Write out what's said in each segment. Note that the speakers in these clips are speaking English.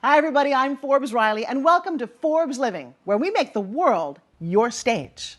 Hi, everybody. I'm Forbes Riley, and welcome to Forbes Living, where we make the world your stage.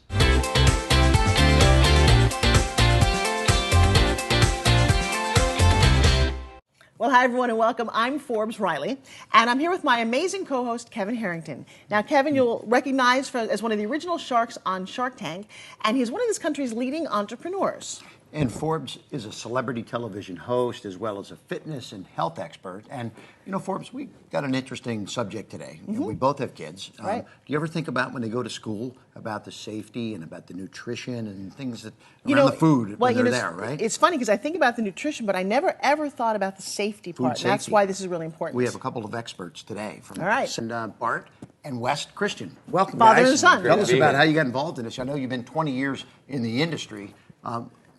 Well, hi, everyone, and welcome. I'm Forbes Riley, and I'm here with my amazing co-host, Kevin Harrington. Now, Kevin, you'll recognize as one of the original sharks on Shark Tank, and he's one of this country's leading entrepreneurs. And Forbes is a celebrity television host as well as a fitness and health expert. And, you know, Forbes, we got an interesting subject today. Mm-hmm. We both have kids. Right. Do you ever think about when they go to school about the safety and about the nutrition and things that around the food when they're there, right? It's funny because I think about the nutrition, but I never ever thought about the safety part. And that's why this is really important. We have a couple of experts today from and Bart and West Christian. Welcome, Father guys. and son. Tell us about how you got involved in this. I know you've been 20 years in the industry.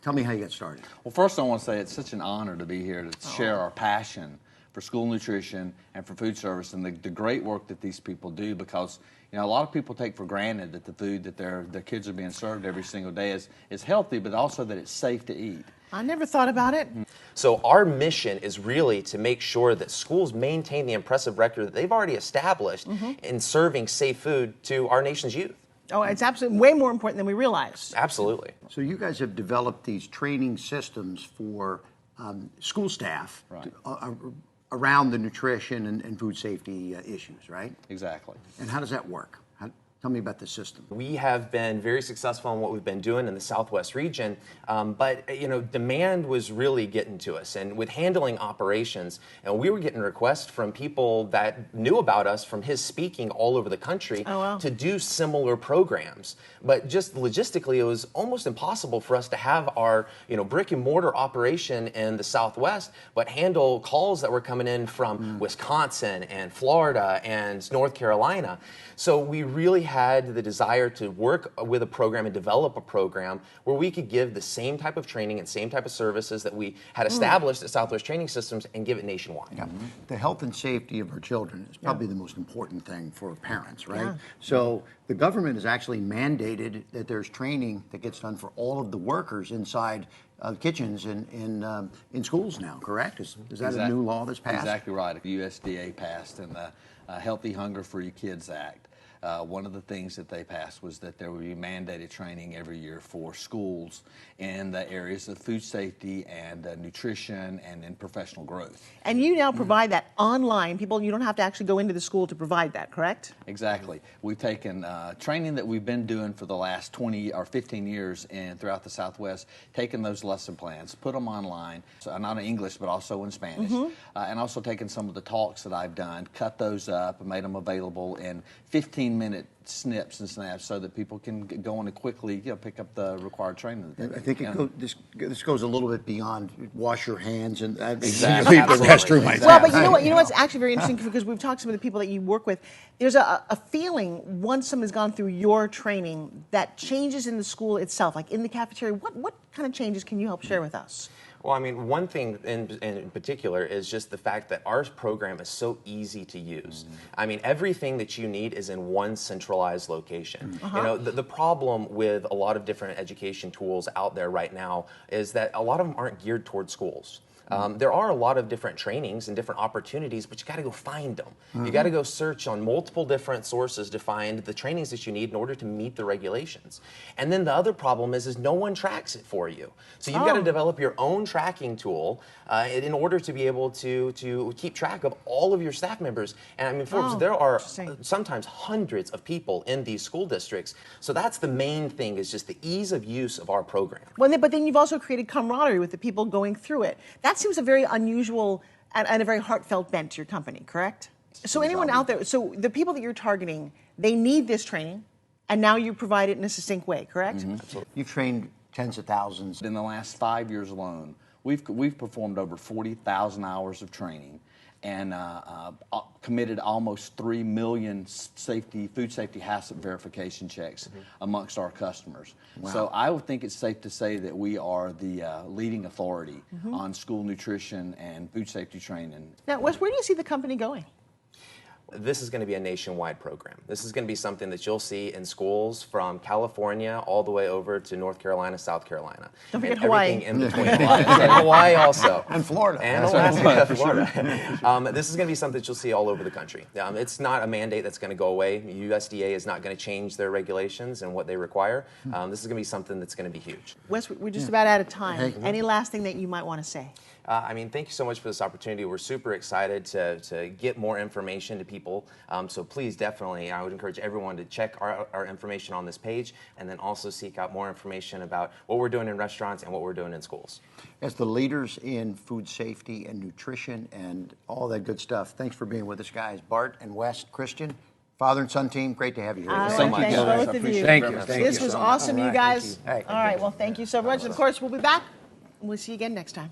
Tell me how you got started. Well, first I want to say it's such an honor to be here to share our passion for school nutrition and for food service and the great work that these people do, because a lot of people take for granted that the food that their kids are being served every single day is healthy, but also that it's safe to eat. I never thought about it. So our mission is really to make sure that schools maintain the impressive record that they've already established in serving safe food to our nation's youth. Oh, it's absolutely way more important than we realized. Absolutely. So you guys have developed these training systems for school staff around the nutrition and food safety issues, right? Exactly. And how does that work? Tell me about the system. We have been very successful in what we've been doing in the Southwest region, but demand was really getting to us. And with handling operations, we were getting requests from people that knew about us from his speaking all over the country to do similar programs. But just logistically, it was almost impossible for us to have our brick and mortar operation in the Southwest, but handle calls that were coming in from Wisconsin and Florida and North Carolina. So we really had the desire to work with a program and develop a program where we could give the same type of training and same type of services that we had established at Southwest Training Systems and give it nationwide. Yeah. The health and safety of our children is probably the most important thing for parents, right? Yeah. So the government has actually mandated that there's training that gets done for all of the workers inside kitchens in schools now, correct? Is that a new law that's passed? Exactly right. USDA passed in the Healthy Hunger Free Kids Act. One of the things that they passed was that there would be mandated training every year for schools in the areas of food safety and nutrition and in professional growth. And you now provide that online. You don't have to actually go into the school to provide that, correct? Exactly. We've taken training that we've been doing for the last 20 or 15 years throughout the Southwest, taken those lesson plans, put them online, so not in English but also in Spanish, and also taken some of the talks that I've done, cut those up and made them available in 15-minute snips and snaps so that people can go on and quickly pick up the required training. I think this goes a little bit beyond wash your hands and exactly. leave the restroom. Well, but you know what's actually very interesting, because we've talked to some of the people that you work with. There's a feeling once someone's gone through your training that changes in the school itself, like in the cafeteria. What kind of changes can you help share with us? Well, I mean, one thing in particular is just the fact that our program is so easy to use. I mean, everything that you need is in one centralized location. The problem with a lot of different education tools out there right now is that a lot of them aren't geared towards schools. There are a lot of different trainings and different opportunities, but you got to go find them. You got to go search on multiple different sources to find the trainings that you need in order to meet the regulations. And then the other problem is no one tracks it for you. So you've got to develop your own tracking tool in order to be able to keep track of all of your staff members. And I mean, Forbes, there are sometimes hundreds of people in these school districts. So that's the main thing, is just the ease of use of our program. But then you've also created camaraderie with the people going through it. That seems a very unusual and a very heartfelt bent to your company, correct? So anyone out there, so the people that you're targeting, they need this training, and now you provide it in a succinct way, correct? Absolutely. You've trained tens of thousands. In the last 5 years alone, we've performed over 40,000 hours of training and committed almost 3 million food safety hazard verification checks amongst our customers. Wow. So I would think it's safe to say that we are the leading authority on school nutrition and food safety training. Now, Wes, where do you see the company going? This is going to be a nationwide program. This is going to be something that you'll see in schools from California all the way over to North Carolina, South Carolina. Don't forget and Hawaii. everything in between. And Hawaii also. And Florida. And Alaska, Florida. This is going to be something that you'll see all over the country. It's not a mandate that's going to go away. USDA is not going to change their regulations and what they require. This is going to be something that's going to be huge. Wes, we're just about out of time. Any last thing that you might want to say? Thank you so much for this opportunity. We're super excited to get more information to people. So please, definitely, I would encourage everyone to check our information on this page and then also seek out more information about what we're doing in restaurants and what we're doing in schools. As the leaders in food safety and nutrition and all that good stuff, thanks for being with us, guys. Bart and Wes, Christian, father and son team, great to have you here. Thank both of you. Thank you. This was awesome, you guys. All right. All right, well, thank you so much. Of course, we'll be back. We'll see you again next time.